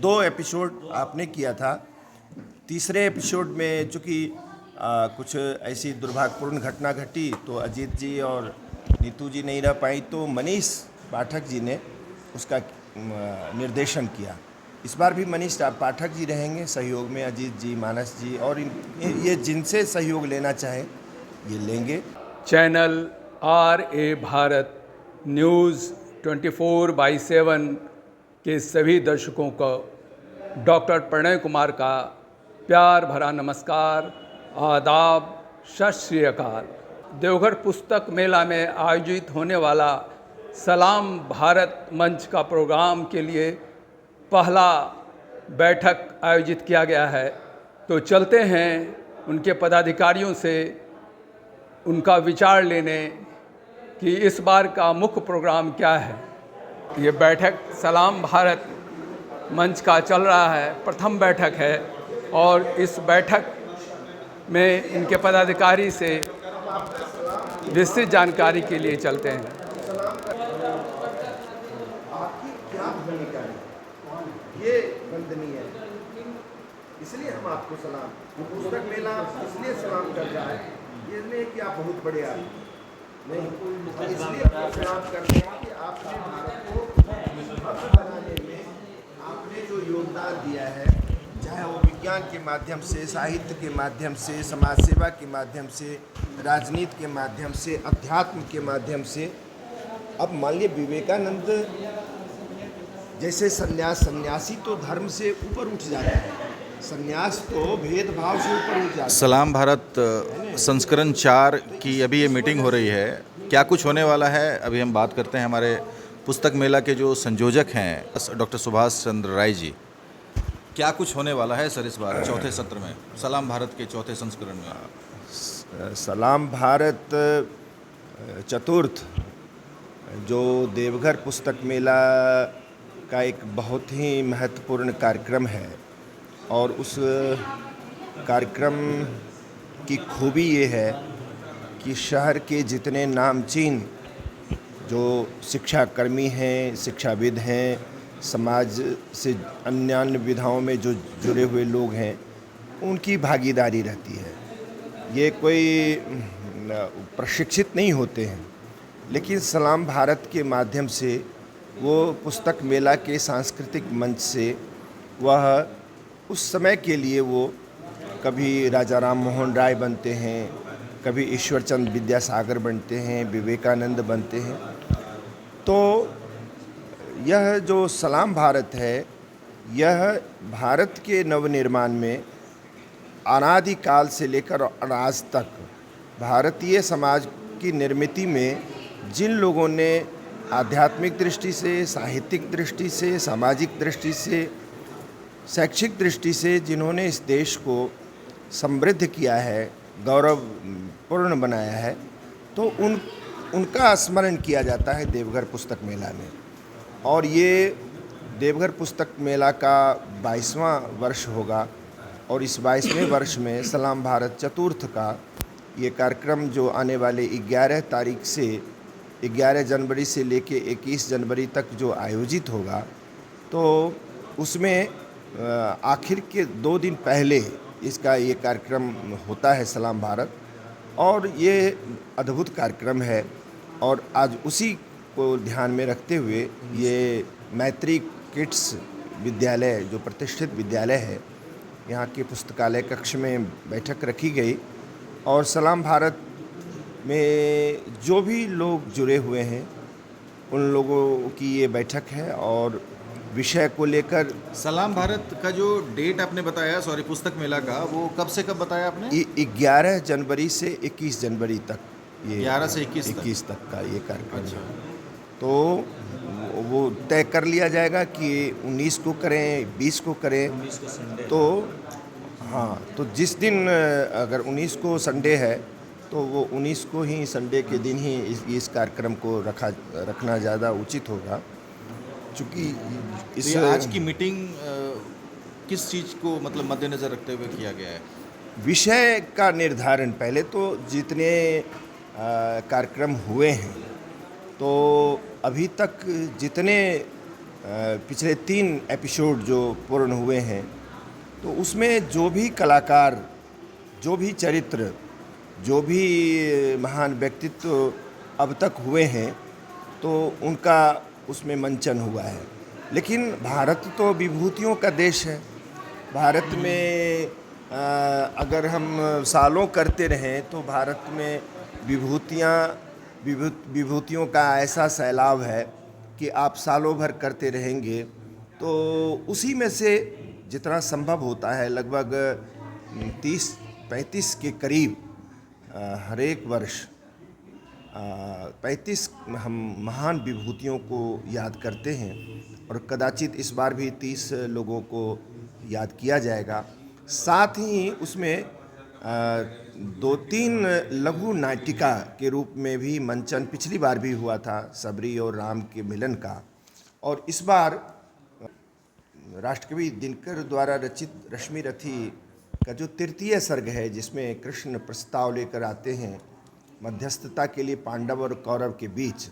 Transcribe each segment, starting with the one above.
2 episode आपने किया था। तीसरे एपिसोड में चूँकि कुछ ऐसी दुर्भाग्यपूर्ण घटना घटी तो अजीत जी और नीतू जी नहीं रह पाई, तो मनीष पाठक जी ने उसका निर्देशन किया। इस बार भी मनीष पाठक जी रहेंगे सहयोग में, अजीत जी, मानस जी, और ये जिनसे सहयोग लेना चाहे ये लेंगे। चैनल RA भारत न्यूज़ 24/7 के सभी दर्शकों को डॉक्टर प्रणय कुमार का प्यार भरा नमस्कार, आदाब, सत श्री अकाल। देवघर पुस्तक मेला में आयोजित होने वाला सलाम भारत मंच का प्रोग्राम के लिए पहला बैठक आयोजित किया गया है। तो चलते हैं उनके पदाधिकारियों से उनका विचार लेने कि इस बार का मुख्य प्रोग्राम क्या है। ये बैठक सलाम भारत मंच का चल रहा है, प्रथम बैठक है, और इस बैठक में इनके पदाधिकारी से विस्तृत जानकारी के लिए चलते हैं। आपकी क्या भूमिका है? ये वंदनीय है, इसलिए हम आपको सलाम, पुस्तक मेला इसलिए सलाम कर रहा है, ये नहीं कि आप बहुत बड़े आदमी नहीं, इसलिए आपको सलाम करते हैं कि आपने भारत को भव्य बनाने में आपने जो योगदान दिया है, चाहे वो विज्ञान के माध्यम से, साहित्य के माध्यम से, समाज सेवा के माध्यम से, राजनीति के माध्यम से, अध्यात्म के माध्यम से। अब मान लीजिए विवेकानंद जैसे सन्यासी तो धर्म से ऊपर उठ जाता है, सन्यास तो भेदभाव से ऊपर उठ जाता है। सलाम भारत संस्करण 4 की अभी ये मीटिंग हो रही है, क्या कुछ होने वाला है अभी हम बात करते हैं हमारे पुस्तक मेला के जो संयोजक हैं डॉक्टर सुभाष चंद्र राय जी। क्या कुछ होने वाला है सर इस बार चौथे सत्र में, सलाम भारत के चौथे संस्करण में? सलाम भारत चतुर्थ जो देवघर पुस्तक मेला का एक बहुत ही महत्वपूर्ण कार्यक्रम है, और उस कार्यक्रम की खूबी ये है कि शहर के जितने नामचीन जो शिक्षाकर्मी हैं, शिक्षाविद हैं, समाज से अन्य विधाओं में जो जुड़े हुए लोग हैं, उनकी भागीदारी रहती है। ये कोई प्रशिक्षित नहीं होते हैं, लेकिन सलाम भारत के माध्यम से वो पुस्तक मेला के सांस्कृतिक मंच से वह उस समय के लिए वो कभी राजा राम मोहन राय बनते हैं, कभी ईश्वरचंद विद्यासागर बनते हैं, विवेकानंद बनते हैं। तो यह जो सलाम भारत है, यह भारत के नवनिर्माण में अनादिकाल से लेकर आज तक भारतीय समाज की निर्मिति में जिन लोगों ने आध्यात्मिक दृष्टि से, साहित्यिक दृष्टि से, सामाजिक दृष्टि से, शैक्षिक दृष्टि से जिन्होंने इस देश को समृद्ध किया है, गौरवपूर्ण बनाया है, तो उनका स्मरण किया जाता है देवघर पुस्तक मेला में। और ये देवघर पुस्तक मेला का 22वां वर्ष होगा, और इस 22वें वर्ष में सलाम भारत चतुर्थ का ये कार्यक्रम जो आने वाले 11 जनवरी से लेके 21 जनवरी तक जो आयोजित होगा, तो उसमें आखिर के 2 दिन पहले इसका ये कार्यक्रम होता है सलाम भारत, और ये अद्भुत कार्यक्रम है। और आज उसी को ध्यान में रखते हुए ये मैत्री किड्स विद्यालय जो प्रतिष्ठित विद्यालय है, यहाँ के पुस्तकालय कक्ष में बैठक रखी गई, और सलाम भारत में जो भी लोग जुड़े हुए हैं उन लोगों की ये बैठक है। और विषय को लेकर सलाम भारत का जो डेट आपने बताया, सॉरी, पुस्तक मेला का, वो कब से कब बताया आपने? 11 जनवरी से 21 जनवरी तक, ये 11 से 21 तक का ये कार्यक्रम है। तो वो तय कर लिया जाएगा कि 19 को करें, 20 को करें। 19 को संडे। तो हाँ, तो जिस दिन अगर 19 को संडे है तो वो 19 को ही, संडे के दिन ही इस कार्यक्रम को रखना ज़्यादा उचित होगा, चूँकि इस आज की मीटिंग किस चीज़ को मतलब मद्देनज़र रखते हुए किया गया है? विषय का निर्धारण, पहले तो जितने कार्यक्रम हुए हैं, तो अभी तक जितने पिछले 3 एपिसोड जो पूर्ण हुए हैं, तो उसमें जो भी कलाकार, जो भी चरित्र, जो भी महान व्यक्तित्व अब तक हुए हैं, तो उनका उसमें मंचन हुआ है। लेकिन भारत तो विभूतियों का देश है। भारत में अगर हम सालों करते रहें तो भारत में विभूतियों का ऐसा सैलाब है कि आप सालों भर करते रहेंगे। तो उसी में से जितना संभव होता है, लगभग 30-35 के करीब हर एक वर्ष 35 हम महान विभूतियों को याद करते हैं, और कदाचित इस बार भी 30 लोगों को याद किया जाएगा। साथ ही उसमें 2-3 लघु नाटिका के रूप में भी मंचन पिछली बार भी हुआ था, सबरी और राम के मिलन का। और इस बार राष्ट्रकवि दिनकर द्वारा रचित रश्मि रथी का जो तृतीय सर्ग है, जिसमें कृष्ण प्रस्ताव लेकर आते हैं मध्यस्थता के लिए पांडव और कौरव के बीच,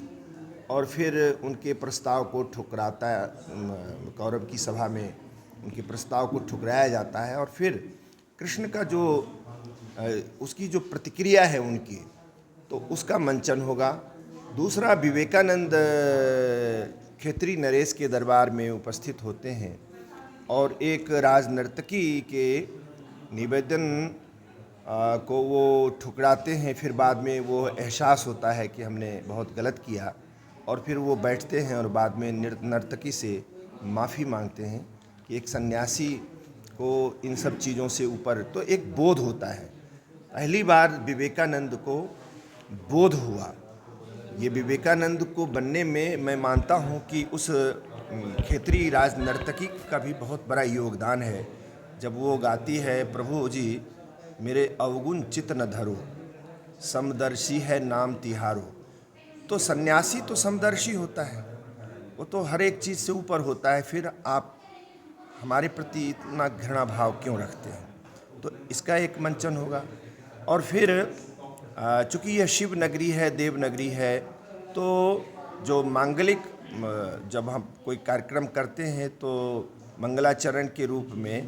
और फिर उनके प्रस्ताव को ठुकराता, कौरव की सभा में उनके प्रस्ताव को ठुकराया जाता है, और फिर कृष्ण का जो उसकी जो प्रतिक्रिया है उनकी, तो उसका मंचन होगा। दूसरा, विवेकानंद खेतरी नरेश के दरबार में उपस्थित होते हैं और एक राजनर्तकी के निवेदन को वो ठुकराते हैं। फिर बाद में वो एहसास होता है कि हमने बहुत गलत किया, और फिर वो बैठते हैं और बाद में नर्तकी से माफ़ी मांगते हैं कि एक सन्यासी को इन सब चीज़ों से ऊपर तो एक बोध होता है। पहली बार विवेकानंद को बोध हुआ। ये विवेकानंद को बनने में मैं मानता हूँ कि उस खेतरी राजनर्तकी का भी बहुत बड़ा योगदान है। जब वो गाती है, प्रभु जी मेरे अवगुण चित न धरो, समदर्शी है नाम तिहारो। तो सन्यासी तो समदर्शी होता है, वो तो हर एक चीज़ से ऊपर होता है। फिर आप हमारे प्रति इतना घृणा भाव क्यों रखते हैं? तो इसका एक मंचन होगा। और फिर चूँकि यह शिव नगरी है, देव नगरी है, तो जो मांगलिक, जब हम कोई कार्यक्रम करते हैं तो मंगलाचरण के रूप में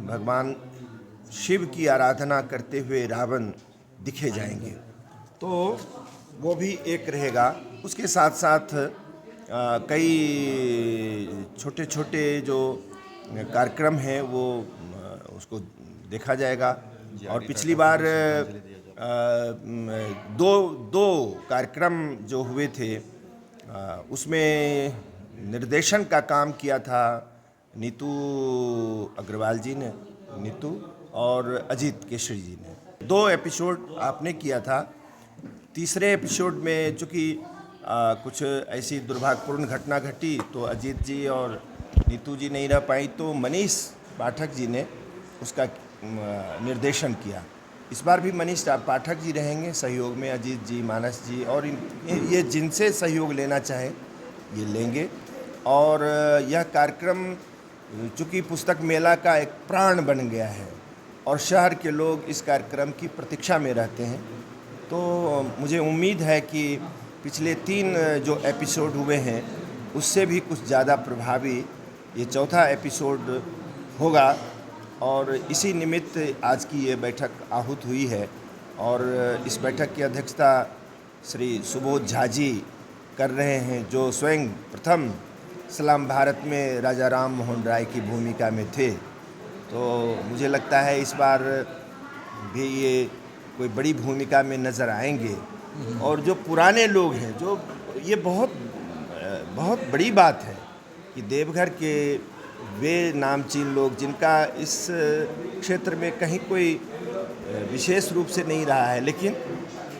भगवान शिव की आराधना करते हुए रावण दिखे जाएंगे, तो वो भी एक रहेगा। उसके साथ साथ कई छोटे छोटे जो कार्यक्रम हैं वो उसको देखा जाएगा। और पिछली बार दो कार्यक्रम जो हुए थे, उसमें निर्देशन का काम किया था नीतू अग्रवाल जी ने, नीतू और अजीत केसरी जी ने। 2 एपिसोड आपने किया था। तीसरे एपिसोड में चूँकि कुछ ऐसी दुर्भाग्यपूर्ण घटना घटी, तो अजीत जी और नीतू जी नहीं रह पाई, तो मनीष पाठक जी ने उसका निर्देशन किया। इस बार भी मनीष पाठक जी रहेंगे सहयोग में, अजीत जी, मानस जी, और ये जिनसे सहयोग लेना चाहे ये लेंगे। और यह कार्यक्रम चूँकि पुस्तक मेला का एक प्राण बन गया है और शहर के लोग इस कार्यक्रम की प्रतीक्षा में रहते हैं, तो मुझे उम्मीद है कि पिछले 3 जो एपिसोड हुए हैं उससे भी कुछ ज़्यादा प्रभावी ये चौथा एपिसोड होगा। और इसी निमित्त आज की ये बैठक आहूत हुई है, और इस बैठक की अध्यक्षता श्री सुबोध झा जी कर रहे हैं, जो स्वयं प्रथम सलाम भारत में राजा राम मोहन राय की भूमिका में थे। तो मुझे लगता है इस बार भी ये कोई बड़ी भूमिका में नज़र आएंगे। और जो पुराने लोग हैं, जो ये बहुत बड़ी बात है कि देवघर के वे नामचीन लोग जिनका इस क्षेत्र में कहीं कोई विशेष रूप से नहीं रहा है, लेकिन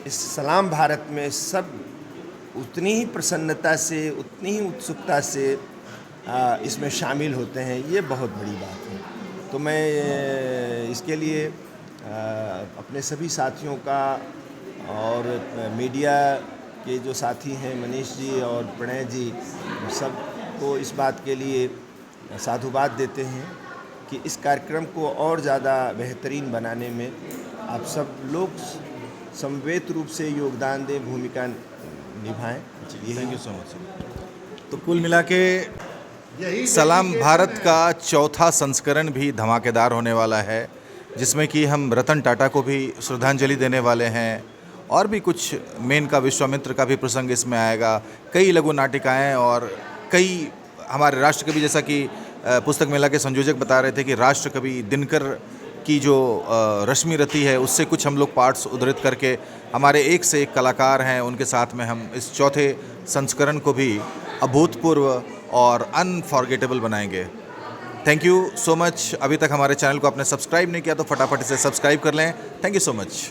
इस सलाम भारत में सब उतनी ही प्रसन्नता से, उतनी ही उत्सुकता से इसमें शामिल होते हैं। ये बहुत बड़ी बात है। तो मैं इसके लिए अपने सभी साथियों का और मीडिया के जो साथी हैं, मनीष जी और प्रणय जी, सबको इस बात के लिए साधुवाद देते हैं कि इस कार्यक्रम को और ज़्यादा बेहतरीन बनाने में आप सब लोग समवेत रूप से योगदान दें, भूमिका निभाएं। Thank you so much. तो कुल मिला के सलाम भारत का चौथा संस्करण भी धमाकेदार होने वाला है, जिसमें कि हम रतन टाटा को भी श्रद्धांजलि देने वाले हैं और भी कुछ मेनका विश्वामित्र का भी प्रसंग इसमें आएगा। कई लघु नाटिकाएँ और कई हमारे राष्ट्रकवि, जैसा कि पुस्तक मेला के संयोजक बता रहे थे कि राष्ट्रकवि दिनकर की जो रश्मि रति है उससे कुछ हम लोग पार्ट्स उद्धृत करके हमारे एक से एक कलाकार हैं उनके साथ में हम इस चौथे संस्करण को भी अभूतपूर्व और अनफॉरगेटेबल बनाएंगे। Thank you so much. अभी तक हमारे चैनल को आपने सब्सक्राइब नहीं किया तो फटाफट इसे सब्सक्राइब कर लें। Thank you so much.